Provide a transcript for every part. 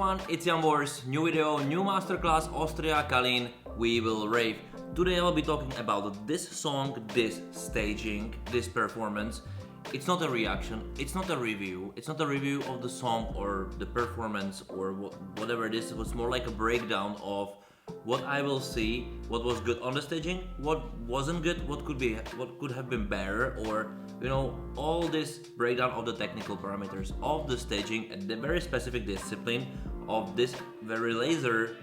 everyone, it's Jan Bors, new video, new masterclass, Austria, Kaleen, we will rave. Today I will be talking about this song, this staging, this performance. It's not a reaction, it's not a review, it's not a review of the song or the performance or whatever it is. It was more like a breakdown of what I will see, what was good on the staging, what wasn't good, what could have been better, or all this breakdown of the technical parameters of the staging and the very specific discipline of this very laser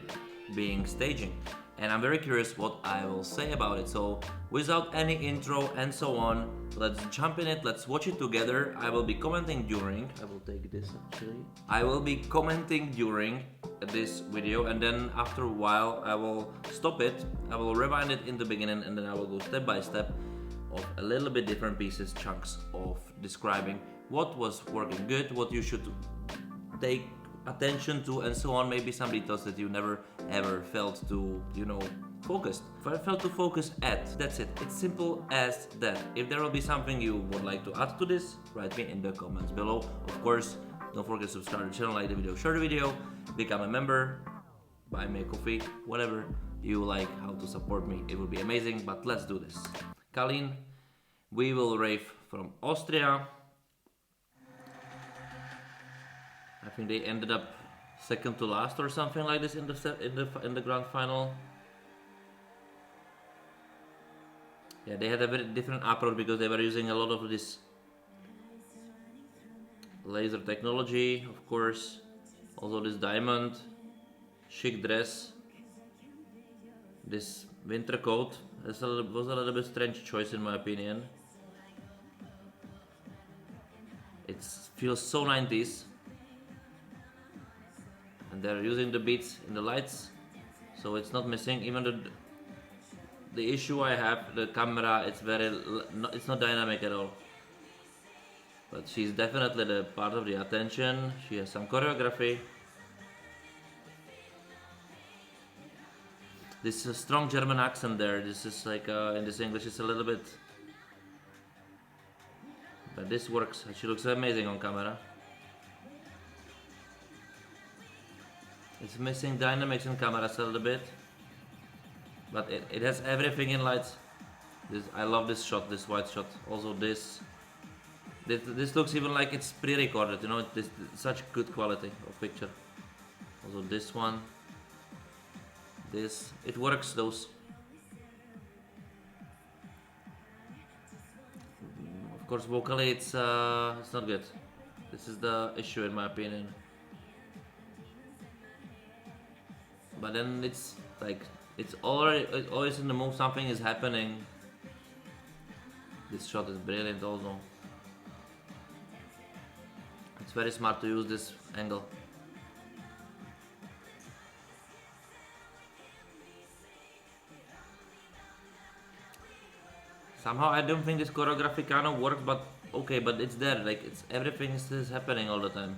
being staging. And I'm very curious what I will say about it. So without any intro and so on, let's jump in it, let's watch it together. I will be commenting during, I will take this actually. I will be commenting during this video, and then after a while I will stop it, I will rewind it in the beginning, and then I will go step by step of a little bit different pieces, chunks of describing what was working good, what you should take attention to, and so on. Maybe some details that you never ever felt to focused. Felt to focus at. That's it. It's simple as that. If there will be something you would like to add to this, write me in the comments below. Of course, don't forget to subscribe to the channel, like the video, share the video, become a member, buy me a coffee, whatever you like, how to support me. It would be amazing, but let's do this. Kaleen, we will rave from Austria. I think they ended up second to last or something like this in the grand final. Yeah, they had a very different approach because they were using a lot of this laser technology, of course. Also this diamond, chic dress, this winter coat. Was a little bit strange choice in my opinion. It feels so 90s. And they're using the beats in the lights, so it's not missing. Even the issue I have, the camera, it's not dynamic at all. But she's definitely the part of the attention. She has some choreography. This strong German accent there. This is like in this English it's a little bit, but this works. She looks amazing on camera. It's missing dynamics in cameras a little bit, but it has everything in lights. I love this shot, this white shot. Also this looks even like it's pre-recorded. This such good quality of picture. Also this one, it works. Those. Of course, vocally it's not good. This is the issue in my opinion. But then it's like it's always in the move, something is happening. This shot is brilliant also. It's very smart to use this angle. Somehow I don't think this choreography kind of works, but okay, but it's there, like everything is happening all the time.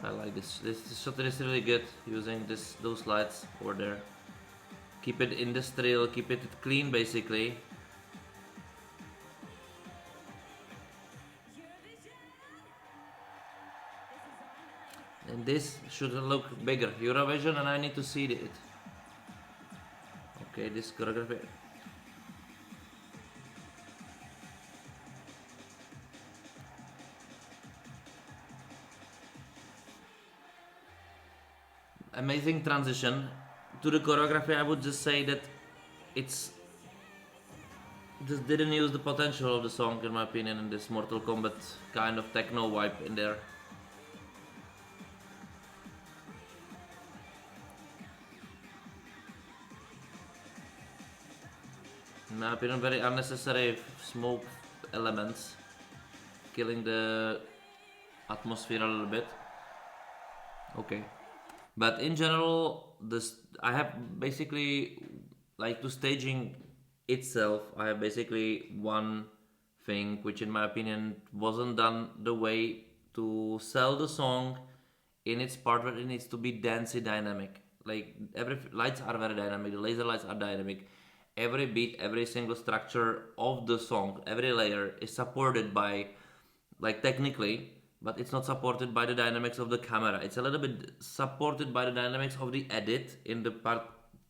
I like this. This shot is really good using those lights over there. Keep it industrial, keep it clean basically. And this should look bigger. Eurovision, and I need to see it. Okay, this choreography. Amazing transition to the choreography. I would just say that it's just didn't use the potential of the song in my opinion, in this Mortal Kombat kind of techno vibe in there. In my opinion, very unnecessary smoke elements, killing the atmosphere a little bit. Okay. But in general, I have basically, like, to staging itself, I have basically one thing which in my opinion wasn't done the way to sell the song in its part where it needs to be dancey dynamic. Like lights are very dynamic, the laser lights are dynamic, every beat, every single structure of the song, every layer is supported by, like technically, but it's not supported by the dynamics of the camera. It's a little bit supported by the dynamics of the edit in the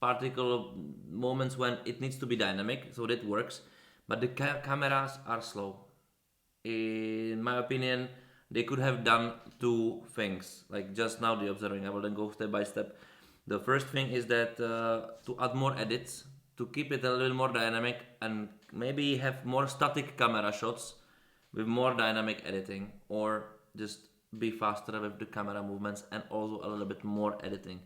particular moments when it needs to be dynamic, so that works. But the cameras are slow. In my opinion, they could have done two things. Like just now, the observing. I will then go step by step. The first thing is that to add more edits, to keep it a little more dynamic, and maybe have more static camera shots with more dynamic editing, or just be faster with the camera movements and also a little bit more editing.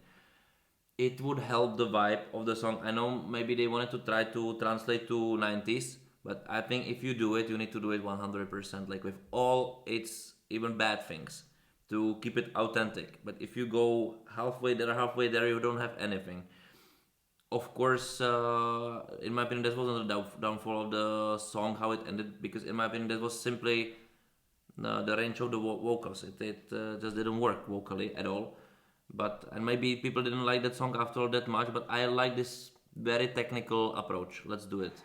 It would help the vibe of the song. I know maybe they wanted to try to translate to 90s, but I think if you do it, you need to do it 100%, like with all its even bad things, to keep it authentic. But if you go halfway there, you don't have anything. Of course, in my opinion, that wasn't the downfall of the song, how it ended, because in my opinion, that was simply the range of the vocals. It just didn't work vocally at all. But and maybe people didn't like that song after all that much, but I like this very technical approach. Let's do it.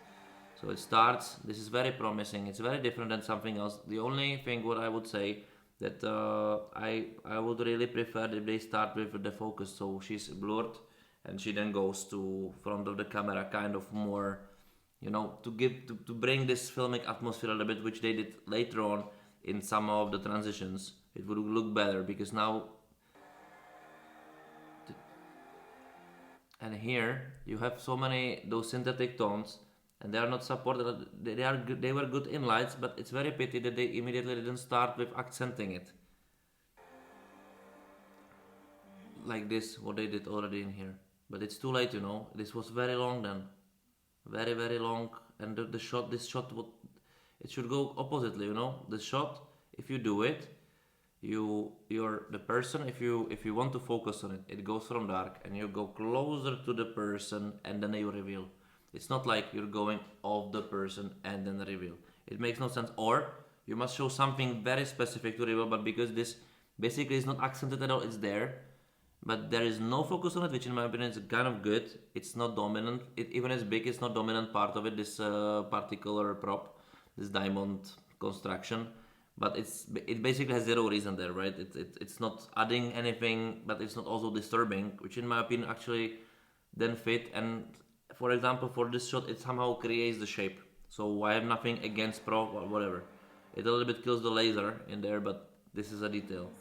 So it starts. This is very promising. It's very different than something else. The only thing what I would say that I would really prefer if they start with the focus. So she's blurred, and she then goes to front of the camera, kind of more, to bring this filmic atmosphere a little bit, which they did later on in some of the transitions. It would look better because now. And here you have so many those synthetic tones, and they are not supported. They are good, they were good in lights, but it's very pity that they immediately didn't start with accenting it like this. What they did already in here, but it's too late. This was very long then, very long, and the shot. This shot would it should go oppositely. The shot. If you do it, you're the person. If you want to focus on it, it goes from dark and you go closer to the person and then you reveal. It's not like you're going off the person and then reveal. It makes no sense. Or you must show something very specific to reveal, but because this basically is not accented at all, it's there, but there is no focus on it, which in my opinion is kind of good. It's not dominant. Even as big, it's not dominant part of it. This particular prop, this diamond construction, but it basically has zero reason there, right? It's not adding anything, but it's not also disturbing, which in my opinion actually then fit. And for example, for this shot, it somehow creates the shape. So I have nothing against pro or whatever. It a little bit kills the laser in there, but this is a detail.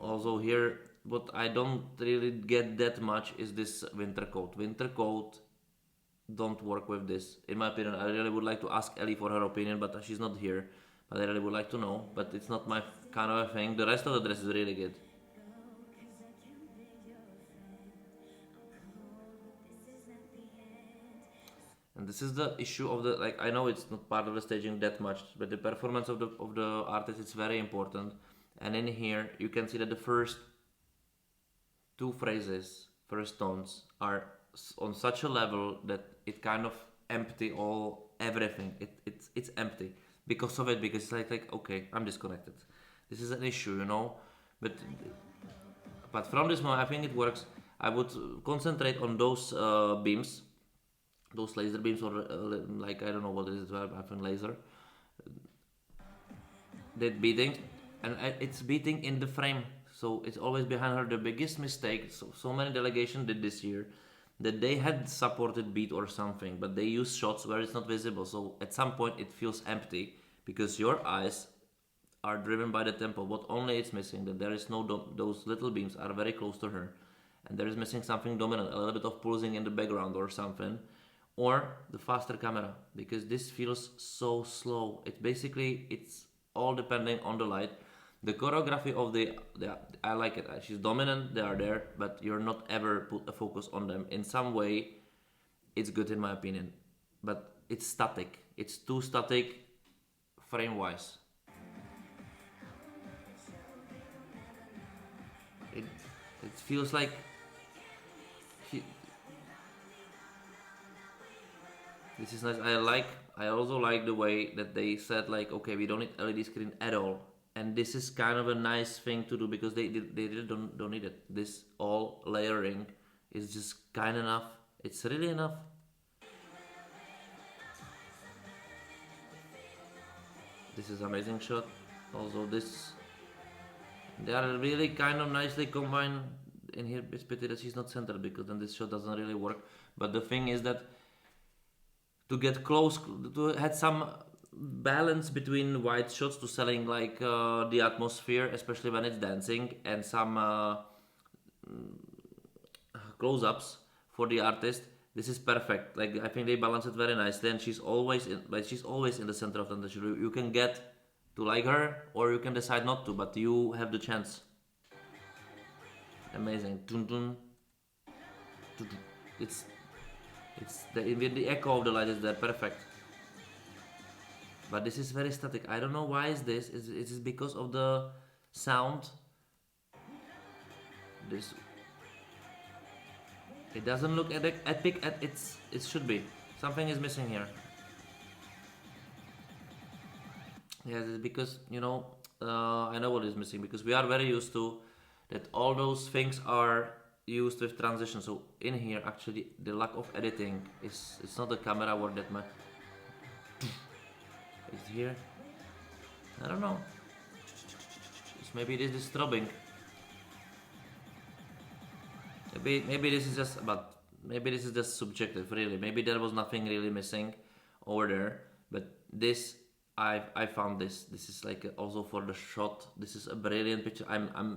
Also here, what I don't really get that much is this winter coat. Winter coat don't work with this, in my opinion. I really would like to ask Ellie for her opinion, but she's not here. But I really would like to know, but it's not my kind of a thing. The rest of the dress is really good. And this is the issue of the, like, I know it's not part of the staging that much, but the performance of the artist is very important. And in here you can see that the first two phrases, first tones, are on such a level that it kind of empty everything. It's empty because of it, because it's like okay, I'm disconnected. This is an issue, but from this moment I think it works. I would concentrate on those beams, those laser beams, or like I don't know what it is. I think laser that beating, and it's beating in the frame, so it's always behind her. The biggest mistake so many delegation did this year, that they had supported beat or something, but they use shots where it's not visible, so at some point it feels empty because your eyes are driven by the tempo. What only it's missing, that there is no those little beams are very close to her, and there is missing something dominant, a little bit of pulsing in the background or something, or the faster camera, because this feels so slow. It's all depending on the light. The choreography of the I like it. She's dominant, they are there, but you're not ever put a focus on them. In some way, it's good in my opinion, but it's static. It's too static, frame-wise. It feels like this is nice. I also like the way that they said like, okay, we don't need LED screen at all. And this is kind of a nice thing to do because they really don't need it. This all layering is just kind enough. It's really enough. This is amazing shot. Also this, they are really kind of nicely combined. In here it's pity that she's not centered, because then this shot doesn't really work. But the thing is that to get close, to had some balance between wide shots to selling like the atmosphere, especially when it's dancing, and some close-ups for the artist. This is perfect. Like, I think they balance it very nicely, and she's always in, like, she's always in the center of the attention. You can get to like her, or you can decide not to, but you have the chance. Amazing. Dun, dun. Dun, dun. It's the echo of the light is there, perfect. But this is very static. I don't know why is this. Is it because of the sound? This, it doesn't look epic as it should be. Something is missing here. Yes, it's because, you know, I know what is missing, because we are very used to that all those things are used with transition. So in here, actually, the lack of editing is, it's not the camera word that much. It's here. I don't know. Maybe it is throbbing. Maybe this is just about. Maybe this is just subjective, really. Maybe there was nothing really missing over there. But this, I found this. This is like also for the shot. This is a brilliant picture.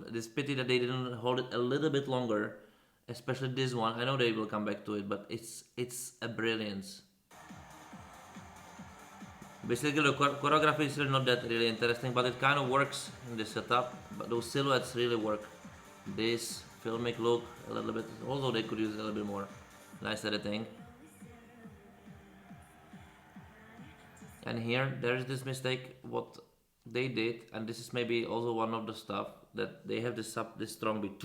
This pity that they didn't hold it a little bit longer, especially this one. I know they will come back to it, but it's a brilliance. Basically, the choreography is really not that really interesting, but it kind of works in this setup. But those silhouettes really work. This filmic look a little bit. Although they could use a little bit more nice editing. And here, there's this mistake. What they did, and this is maybe also one of the stuff that they have this strong beat,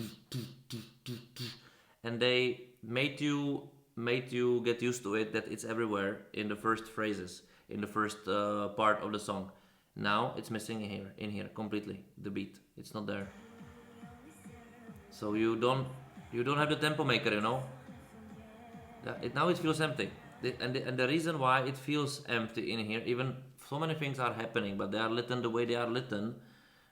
and they made you get used to it, that it's everywhere in the first phrases, in the first part of the song. Now it's missing in here completely. The beat, it's not there. So you don't have the tempo maker, you know. Now it feels empty. And the reason why it feels empty in here, even so many things are happening, but they are lit the way they are lit,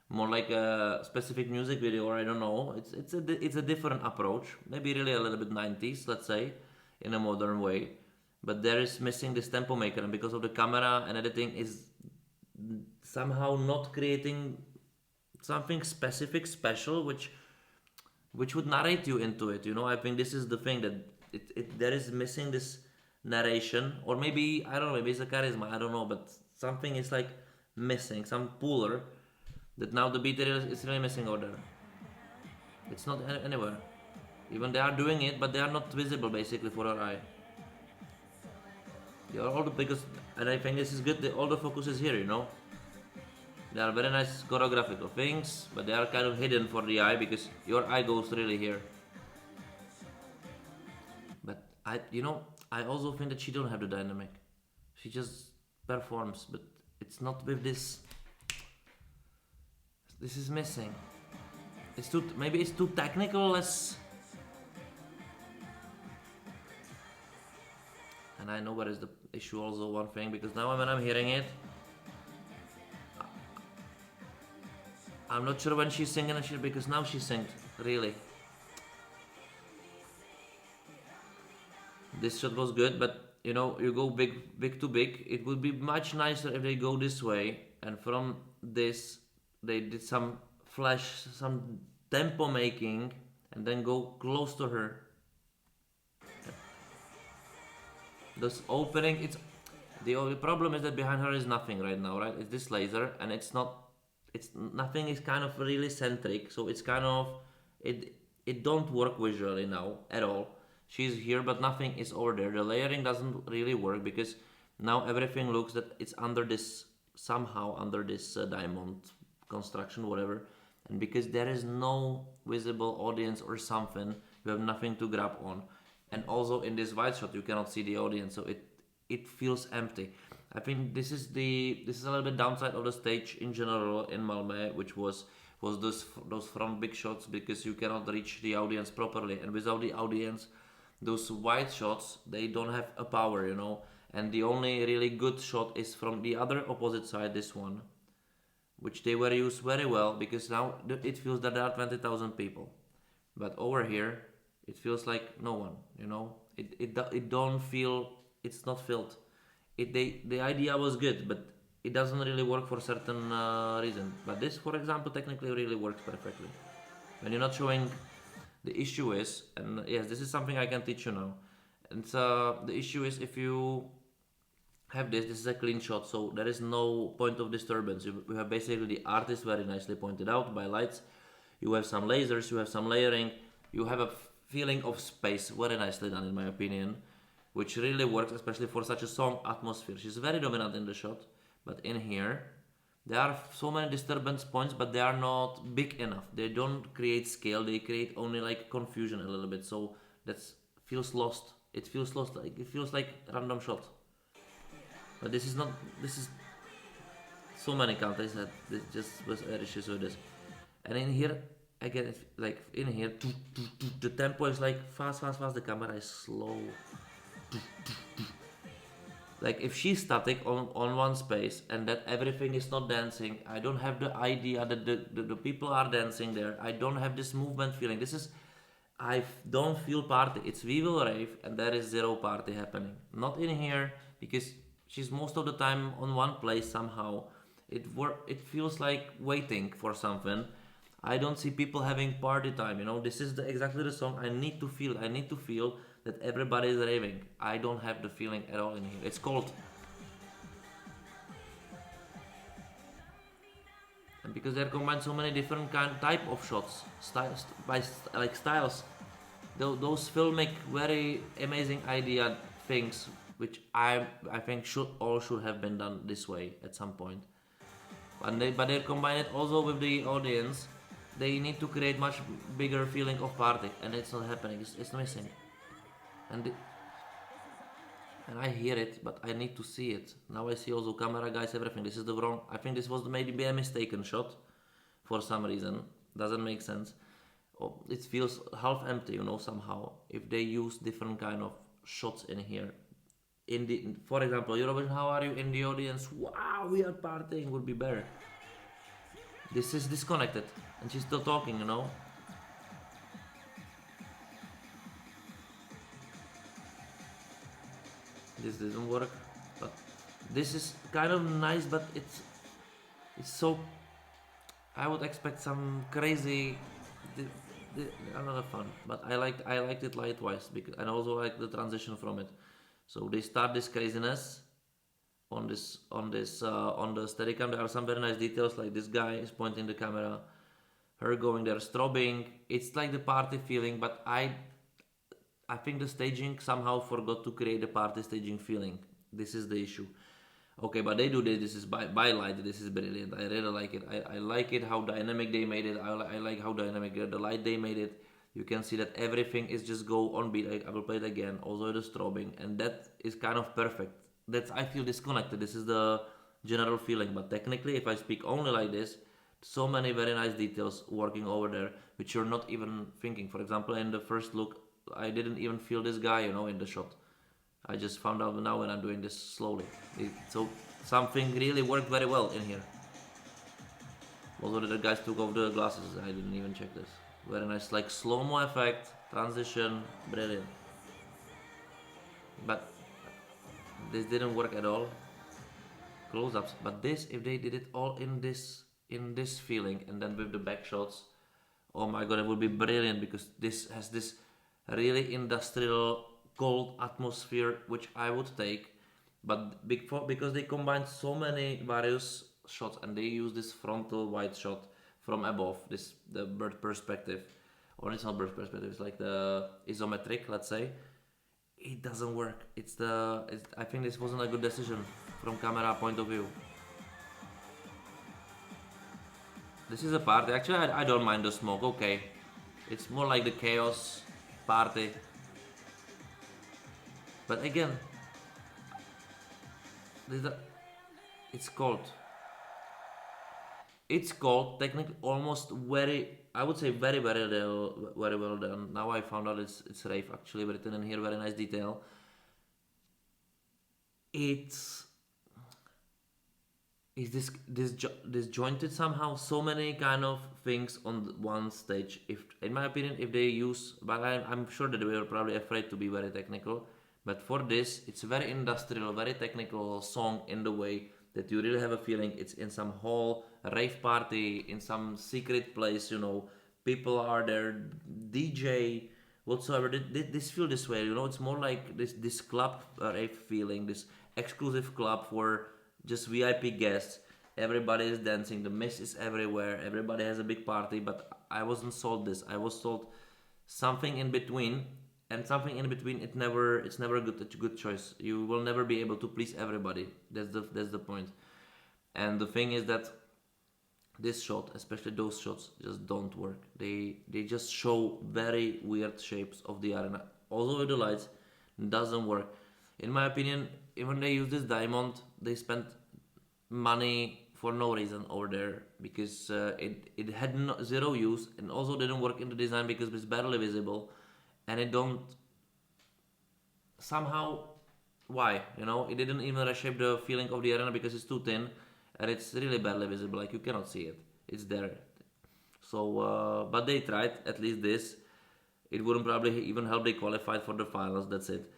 more like a specific music video, or I don't know. It's a different approach, maybe really a little bit 90s, let's say, in a modern way. But there is missing this tempo maker, and because of the camera and editing is somehow not creating something specific, special, which would narrate you into it. You know, I think this is the thing, that there is missing this narration, or maybe I don't know, maybe it's a charisma, I don't know, but something is like missing, some puller, that now the beat is really missing over there. It's not anywhere. Even they are doing it, but they are not visible basically for our eye. They are all because, and I think this is good. All the focus is here, you know. They are very nice choreographical things, but they are kind of hidden for the eye, because your eye goes really here. But I also think that she don't have the dynamic. She just performs, but it's not with this. This is missing. Maybe it's too technical. And I know what is the issue. Also, one thing, because now when I'm hearing it, I'm not sure when she's singing and shit, because now she sings really. This shot was good, but you know, you go big to big. It would be much nicer if they go this way, and from this they did some flash, some tempo making, and then go close to her. This opening, the only problem is that behind her is nothing right now, right? It's this laser, and nothing is kind of really centric, so it's kind of it don't work visually now at all. She's here, but nothing is over there. The layering doesn't really work, because now everything looks that it's under this, somehow under this diamond construction, whatever. And because there is no visible audience or something, you have nothing to grab on. And also in this wide shot, you cannot see the audience, so it feels empty. I think this is a little bit downside of the stage in general in Malmö, which was those front big shots, because you cannot reach the audience properly, and without the audience, those wide shots, they don't have a power, you know. And the only really good shot is from the other opposite side, this one, which they were used very well, because now it feels that there are 20,000 people. But over here, it feels like no one, you know. It don't feel, it's not filled. The idea was good, but it doesn't really work for certain reason. But this, for example, technically really works perfectly. When you're not showing, the issue is, and yes, this is something I can teach you now. And the issue is, if you have this is a clean shot, so there is no point of disturbance. You have basically the artist very nicely pointed out by lights. You have some lasers, you have some layering, you have a feeling of space, very nicely done in my opinion, which really works, especially for such a song atmosphere. She's very dominant in the shot, but in here, there are so many disturbance points, but they are not big enough. They don't create scale, they create only like confusion a little bit, so that feels lost. It feels lost, like it feels like random shot. But this is not, this is so many countries that this just was issues with this. And in here, again, like in here, the tempo is like fast, the camera is slow. Like if she's static on one space and that everything is not dancing, I don't have the idea that the people are dancing there. I don't have this movement feeling. This is, I don't feel party. It's We Will Rave and there is zero party happening. Not in here, because she's most of the time on one place somehow. It feels like waiting for something. I don't see people having party time, you know. This is exactly the song I need to feel. I need to feel that everybody is raving. I don't have the feeling at all in here. It's cold. And because they're combined so many different type of shots, styles, like styles, those filmic, very amazing idea things, which I think should have been done this way at some point. But they combine it also with the audience. They need to create much bigger feeling of party, and it's not happening. It's missing. And I hear it, but I need to see it. Now I see also camera guys, everything. This is the wrong. I think this was maybe a mistaken shot, for some reason. Doesn't make sense. Oh, it feels half empty, you know, somehow. If they use different kind of shots in here. For example, Eurovision, how are you in the audience? Wow, we are partying, would be better. This is disconnected, and she's still talking, you know. This didn't work, but this is kind of nice, but it's so. I would expect some crazy, another fun, but I liked it lightwise, because and also like the transition from it. So they start this craziness on the Steadicam. There are some very nice details, like this guy is pointing the camera, her going there, strobing. It's like the party feeling, but I think the staging somehow forgot to create the party staging feeling. This is the issue. Okay, but they do this. This is by light. This is brilliant. I really like it. I like it how dynamic they made it. I like how dynamic the light they made it. You can see that everything is just go on beat. I will play it again. Also the strobing, and that is kind of perfect. I feel disconnected. This is the general feeling. But technically, if I speak only like this, so many very nice details working over there, which you're not even thinking. For example, in the first look, I didn't even feel this guy, you know, in the shot. I just found out now when I'm doing this slowly. So something really worked very well in here. Also, the guys took off the glasses. I didn't even check this. Very nice, like slow-mo effect, transition, brilliant. But this didn't work at all. Close-ups. But this, if they did it all in this feeling, and then with the back shots, oh my god, it would be brilliant, because this has this really industrial cold atmosphere, which I would take. But because they combined so many various shots, and they use this frontal wide shot from above, the bird perspective, or it's not bird perspective, it's like the isometric, let's say. It doesn't work. I think this wasn't a good decision from camera point of view. This is a party. Actually, I don't mind the smoke. Okay, it's more like the chaos party. But again, it's cold. It's called technically almost very, I would say very well done. Now I found out it's Rave actually written in here, very nice detail. It's disjointed somehow, so many kind of things on one stage. If in my opinion, if they use, but I'm sure that they were probably afraid to be very technical, but for this it's a very industrial, very technical song in the way that you really have a feeling it's in some hall, a rave party, in some secret place, people are there, DJ, whatsoever. This feel this way, it's more like this club rave feeling, this exclusive club for just VIP guests. Everybody is dancing, the mist is everywhere, everybody has a big party, but I wasn't sold this. I was sold something in between, and something in between it's never a good choice. You will never be able to please everybody. That's the point. And the thing is that this shot, especially those shots, just don't work. They just show very weird shapes of the arena. Also with the lights, doesn't work. In my opinion, even they use this diamond, they spent money for no reason over there, because it had zero use, and also didn't work in the design because it's barely visible, and it don't somehow, why, it didn't even reshape the feeling of the arena because it's too thin and it's really barely visible, like you cannot see it, it's there. So but they tried, at least this. It wouldn't probably even help they qualified for the finals, that's it.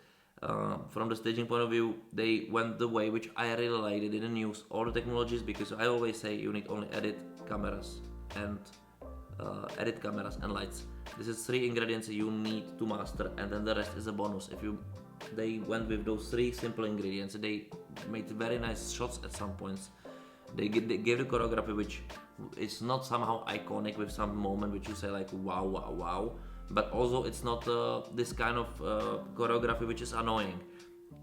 From the staging point of view, they went the way which I really like. They didn't use all the technologies, because I always say you need only edit cameras and lights. This is 3 ingredients you need to master, and then the rest is a bonus. They went with those 3 simple ingredients. They made very nice shots at some points. They gave the choreography which is not somehow iconic with some moment which you say like wow wow wow, but also it's not this kind of choreography which is annoying.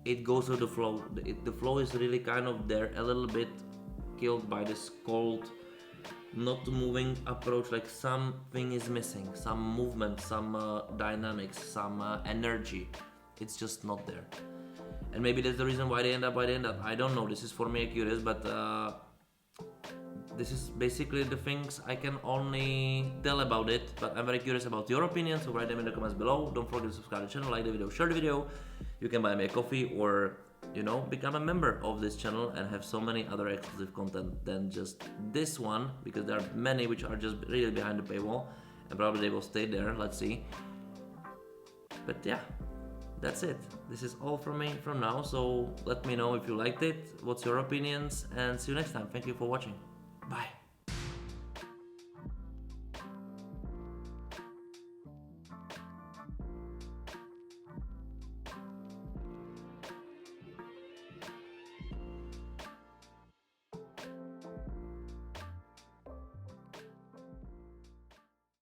It goes with the flow. The flow is really kind of there, a little bit killed by this cold, not moving approach, like something is missing, some movement, some dynamics, some energy. It's just not there. And maybe that's the reason why they end up. I don't know, this is for me curious, but this is basically the things I can only tell about it. But I'm very curious about your opinion, so write them in the comments below. Don't forget to subscribe to the channel, like the video, share the video. You can buy me a coffee, or become a member of this channel and have so many other exclusive content than just this one, because there are many which are just really behind the paywall, and probably they will stay there, let's see. But yeah, that's it. This is all from me from now, so let me know if you liked it, what's your opinions, and see you next time. Thank you for watching.